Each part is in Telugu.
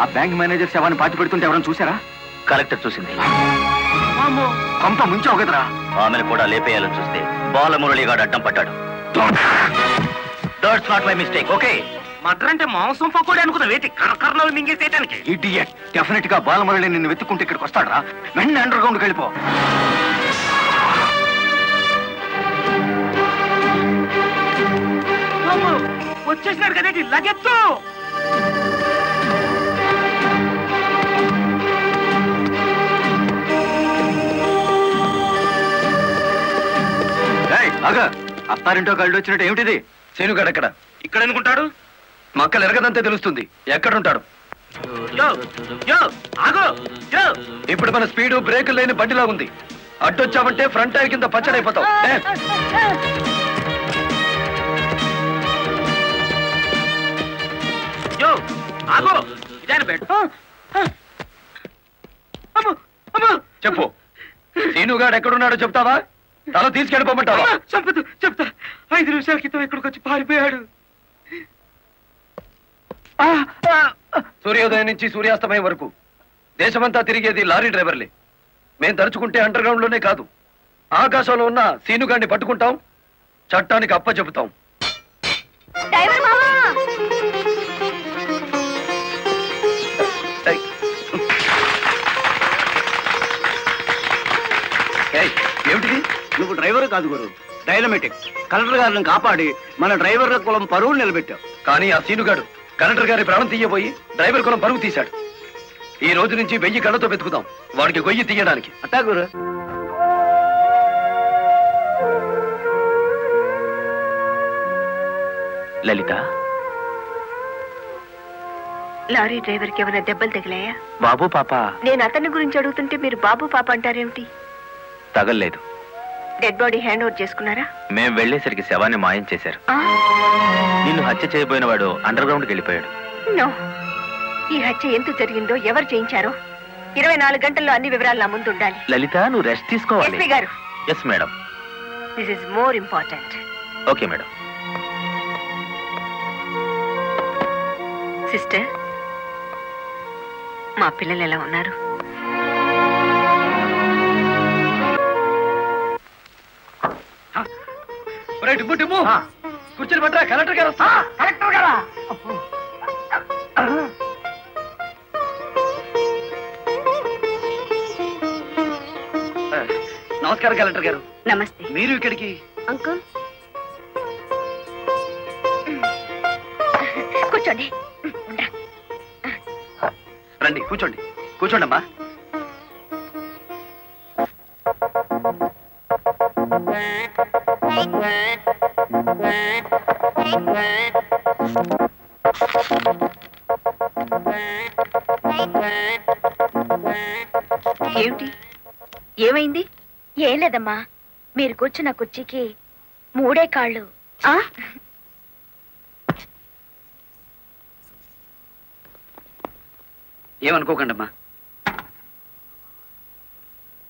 ఆ బ్యాంక్ మేనేజర్ శవాన్ని పాతి పెడుతుంటే ఎవరైనా చూసారా? కలెక్టర్ చూసింది. కొంప ముంచావు కదరా. ఆమెను కూడా లేపేయాలని చూస్తే బాలమురళిగాడు అడ్డం పడ్డాడు. That's not my mistake. Okay, murder అంటే మాంసం పకోడీ అనుకున్న వేటి కరకరలో మింగేసేయడానికి. ఇడియట్. డెఫినెట్ గా బాలమురళి నిన్ను వెతుక్కుంటే ఇక్కడికి వస్తాడరా. వెంటనే అండర్ గ్రౌండ్కి వెళ్ళిపో. వచ్చేసినాడు కదేటి, లగెత్తు. అత్తారింటో కళ్ళు వచ్చినట్టు ఏమిటిది? శేనుగాడు ఎక్కడ? ఇక్కడ ఎందుకుంటాడు? మక్కలు ఎరగదంతే తెలుస్తుంది. ఎక్కడుంటాడు? ఇప్పుడు మన స్పీడు బ్రేకులు లేని బండిలా ఉంది. అడ్డొచ్చావంటే ఫ్రంట్ టైర్ కింద పచ్చడైపోతావు. చెప్పు, శేనుగాడు ఎక్కడున్నాడో చెప్తావా? తల తీసుకెళ్ళిపోమంటావా? చెప్పదు, చెప్తా. 5 నిమిషాల క్రితం ఇక్కడికి వచ్చి పారిపోయాడు. సూర్యోదయం నుంచి సూర్యాస్తమయం వరకు దేశమంతా తిరిగేది లారీ డ్రైవర్లే. మేం తలుచుకుంటే అండర్ గ్రౌండ్ లోనే కాదు, ఆకాశంలో ఉన్న సీనుగాడిని పట్టుకుంటాం, చట్టానికి అప్ప చెబుతాం. ఏమిటిది? నువ్వు డ్రైవర్ కాదు గురు, డైనమెటిక్. కలెక్టర్ గారిని కాపాడి మన డ్రైవర్ల కులం పరువు నిలబెట్టావు. కానీ ఆ సీనుగాడు కలెక్టర్ గారి ప్రాణం తీయబోయి డ్రైవర్ కులం పరువు తీశాడు. ఈ రోజు నుంచి 1000 కళ్ళతో వెతుకుదాం వాడికి గొయ్యి తీయడానికి. అట్టా గురు. లలిత, లారీ డ్రైవర్ కి ఏమైనా దెబ్బలు తగిలాయా? బాబు పాప. నేను అతని గురించి అడుగుతుంటే మీరు బాబు పాప అంటారేమిటి? తగల్లేదు. డెడ్ బాడీ హ్యాండ్ ఓవర్ చేసుకున్నారా? మేం వెళ్లేసరికి శవాన్ని మాయం చేశారు. నిన్ను హత్య చేయబోయిన వాడు అండర్ గ్రౌండ్కి వెళ్ళిపోయాడు. నో, ఈ హత్య ఎందుకు జరిగిందో, ఎవరు చేయించారో 24 గంటల్లో అన్ని వివరాలు నా ముందు ఉండాలి. లలిత, నువ్వు రెస్ట్ తీసుకోవాలి. ఎస్పీ గారు. Yes madam. This is more important. Okay madam. Sister, మా పిల్లలు ఎలా ఉన్నారు? కూర్చొని పట్టరా, కలెక్టర్ గారు వస్తా. కలెక్టర్ గారా? నమస్కారం కలెక్టర్ గారు. నమస్తే. మీరు ఇక్కడికి? అంకుల్ కూర్చోండి. రండి, కూర్చోండి. కూర్చోండి అమ్మా. ఏమిటి, ఏమైంది? ఏం లేదమ్మా, మీరు కూర్చున్న కుర్చీకి 3 కాళ్ళు. ఏమనుకోకండి అమ్మా.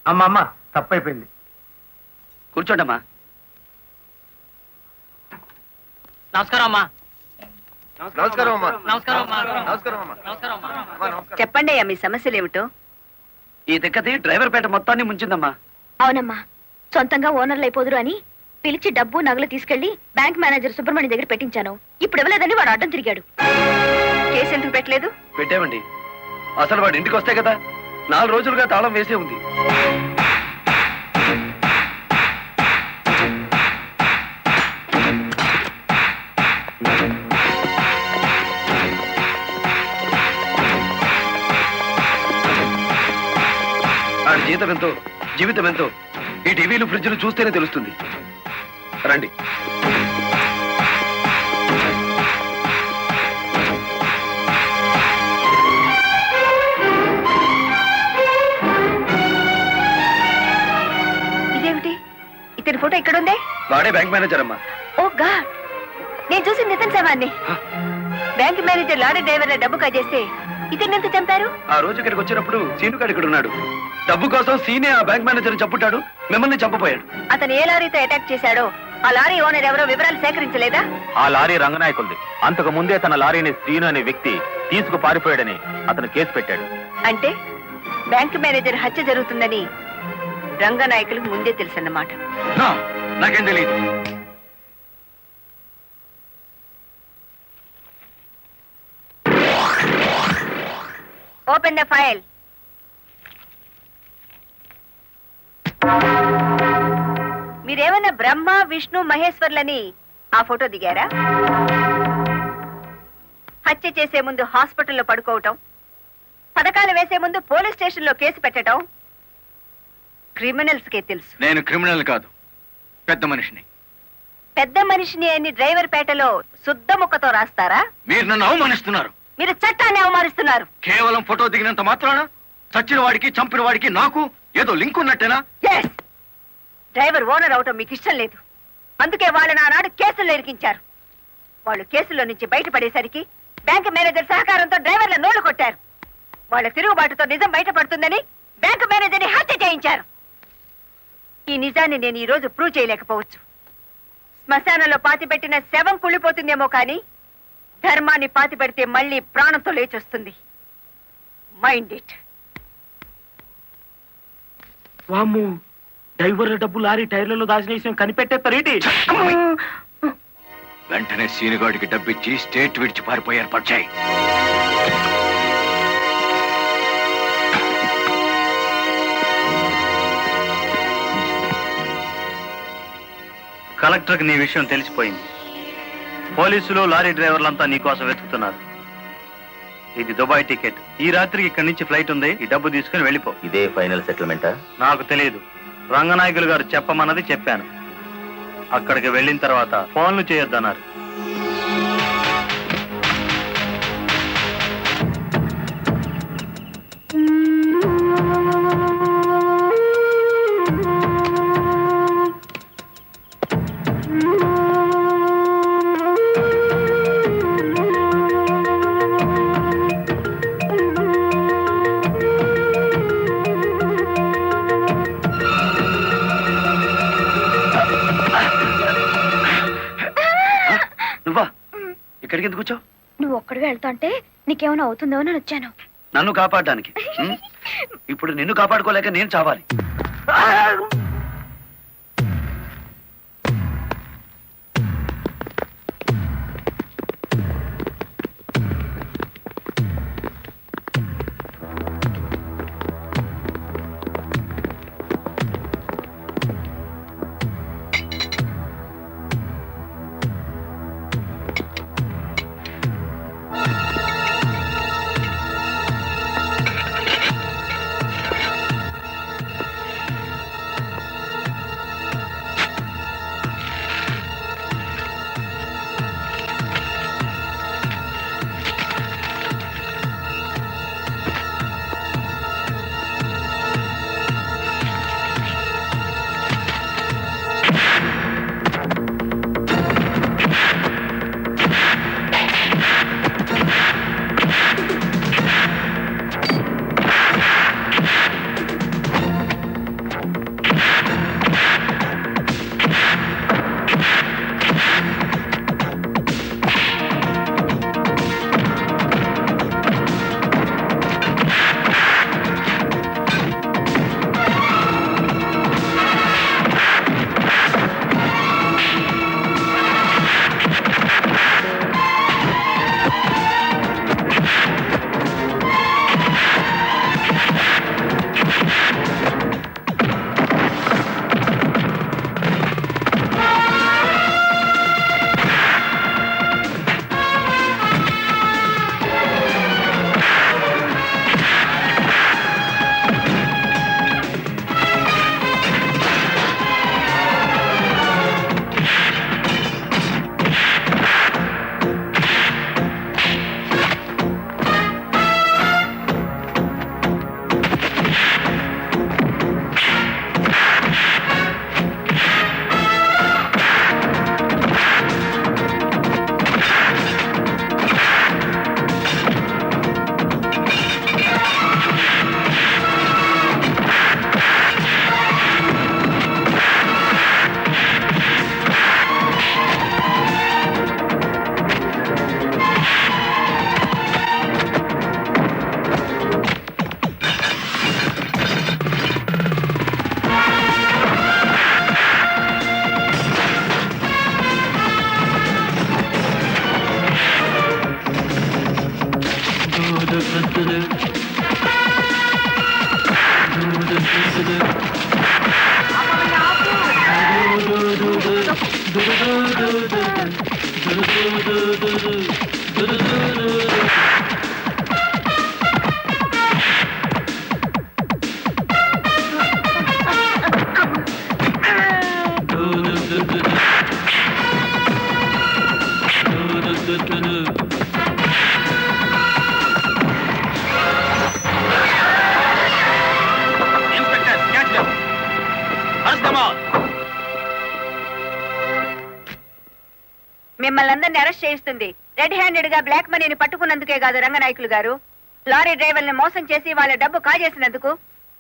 అమ్మ తప్పైపోయింది. కూర్చోండి అమ్మా. నమస్కారం అమ్మా. నమస్కారం అమ్మా. నమస్కారం అమ్మా. నమస్కారం అమ్మా. నమస్కారం అమ్మా. చెప్పండి అయ్యా, మీ సమస్యలు ఏమిటో. ఈ దిక్కది డ్రైవర్ పేట మొత్తాన్ని ముంచిందమ్మా. అవునమ్మా, సొంతంగా ఓనర్లు అయిపోదురు అని పిలిచి డబ్బు నగలు తీసుకెళ్లి బ్యాంక్ మేనేజర్ సుబ్రహ్మణ్యం దగ్గర పెట్టించాను. ఇప్పుడు ఇవ్వలేదని వాడు అడ్డం తిరిగాడు. కేసు ఎందుకు పెట్టలేదు? పెట్టామండి. అసలు వాడు ఇంటికి వస్తే కదా, 4 రోజులుగా తాళం వేసే ఉంది. ఆడి జీతం ఎంతో, జీవితం ఎంతో ఈ టీవీలు, ఫ్రిడ్జ్లు చూస్తేనే తెలుస్తుంది. రండి. ఇదేమిటి, ఇతని ఫోటో ఇక్కడుందే? వాడే బ్యాంక్ మేనేజర్ అమ్మా. ఓ గాడ్, నేను చూసి నితిన్ శవాన్ని. బ్యాంక్ మేనేజర్ లారీ డ్రైవర్ డబ్బు కాజేస్తే ఇతన్ని ఎంత చంపారు? ఆ రోజు ఇక్కడికి వచ్చినప్పుడు సీనుగాడు ఇక్కడ ఉన్నాడు. డబ్బు కోసం సీనే ఆ బ్యాంక్ మేనేజర్ చంపుతాడు, మిమ్మల్ని చంపపోయాడు. అతను ఏ లారీతో అటాక్ చేశాడో ఆ లారీ ఓనర్ ఎవరో వివరాలు సేకరించలేదా? ఆ లారీ రంగనాయకుల్ది. అంతకు ముందే తన లారీని శ్రీను అనే వ్యక్తి తీసుకు పారిపోయాడని అతను కేసు పెట్టాడు. అంటే బ్యాంక్ మేనేజర్ హత్య జరుగుతుందని రంగనాయకులకు ముందే తెలుసన్నమాట. నా, నాకేం తెలియదు. Open the file. మీరేమన్నా బ్రహ్మ విష్ణు మహేశ్వర్లని ఆ ఫోటో దిగారా? హత్య చేసే ముందు హాస్పిటల్లో పడుకోవటం, పథకాలు వేసే ముందు పోలీస్ స్టేషన్లో కేసు పెట్టడం క్రిమినల్స్ కే తెలుసు. నేను క్రిమినల్ కాదు, పెద్ద మనిషిని. పెద్ద మనిషిని అని డ్రైవర్ పేటలో శుద్ధ ముక్కతో రాస్తారా? మీరు నన్ను అవమానిస్తున్నారు. మీరు చట్టాన్ని అవమానిస్తున్నారు. కేవలం ఫోటో దిగినంత మాత్రాన చచ్చిన వాడికి చంపిన వాడికి నాకు ఏదో లింక్ ఉన్నట్టేనా? Yes! డ్రైవర్ ఓనర్ అవటం మీకు ఇష్టం లేదు. అందుకే వాళ్ళని ఆనాడు కేసుల్లో ఇరికించారు. వాళ్ళు కేసులో నుంచి బయటపడేసరికి బ్యాంక్ మేనేజర్ సహకారంతో డ్రైవర్ల నోళ్లు కొట్టారు. వాళ్ళ తిరుగుబాటుతో నిజం బయటపడుతుందని బ్యాంక్ మేనేజర్ని హత్య చేయించారు. ఈ నిజాన్ని నేను ఈ రోజు ప్రూవ్ చేయలేకపోవచ్చు. శ్మశానంలో పాతిపెట్టిన శవం కుళ్ళిపోతుందేమో కానీ ధర్మాన్ని పాతిపెడితే మళ్ళీ ప్రాణంతో లేచొస్తుంది. Mind it. వామ్ము, డ్రైవర్ల డబ్బు లారీ టైర్లలో దాచిన విషయం కనిపెట్టేస్తారేటి? వెంటనే సీనుగాడికి డబ్బిచ్చి స్టేట్ విడిచి పారిపోయి ఏర్పాటు చేయి. కలెక్టర్కి నీ విషయం తెలిసిపోయింది. పోలీసులు లారీ డ్రైవర్లంతా నీ కోసం వెతుకుతున్నారు. ఇది దుబాయ్ టికెట్. ఈ రాత్రికి ఇక్కడి నుంచి ఫ్లైట్ ఉంది. ఈ డబ్బు తీసుకుని వెళ్ళిపో. ఇదే ఫైనల్ సెటిల్మెంటా? నాకు తెలియదు. రంగనాయకులు గారు చెప్పమన్నది చెప్పాను. అక్కడికి వెళ్ళిన తర్వాత ఫోన్లు చేయొద్దన్నారు. నువ్వా ఇక్కడికి ఎందుకు వచ్చావు? నువ్వు ఒక్కడిగా వెళ్తా అంటే నీకేమైనా అవుతుందో అని వచ్చాను. నన్ను కాపాడడానికి. ఇప్పుడు నిన్ను కాపాడుకోలేక నేను చావాలి. మిమ్మల్ని అందరినీ అరెస్ట్ చేయిస్తుంది రెడ్ హ్యాండెడ్ గా బ్లాక్ మనీని పట్టుకున్నందుకే కాదు రంగనాయకులు గారు, లారీ డ్రైవర్ని మోసం చేసి వాళ్ళ డబ్బు కాజేసినందుకు,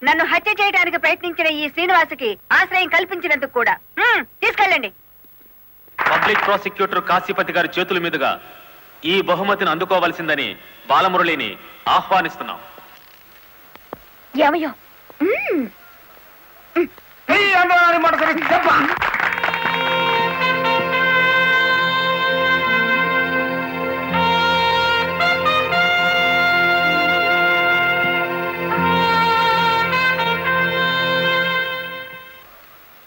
నన్ను హత్య చేయడానికి ప్రయత్నించిన ఈ శ్రీనివాసుకి ఆశ్రయం కల్పించినందుకు కూడా. తీసుకెళ్ళండి. పబ్లిక్ ప్రాసిక్యూటర్ కాశీపతి గారి చేతుల మీదుగా ఈ బహుమతిని అందుకోవలసిందని బాలమురళిని ఆహ్వానిస్తున్నాం. ఏమయ్యో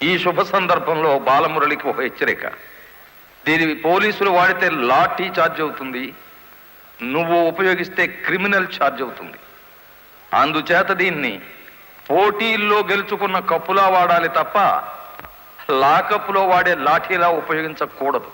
ఈ శుభ సందర్భంలో బాలమురళికి ఒక హెచ్చరిక. దీని పోలీసులు వాడితే లాఠీ ఛార్జ్ అవుతుంది, నువ్వు ఉపయోగిస్తే క్రిమినల్ ఛార్జ్ అవుతుంది. అందుచేత దీన్ని పోటీల్లో గెలుచుకున్న కప్పులా వాడాలి తప్ప లాకప్పులో వాడే లాఠీలా ఉపయోగించకూడదు.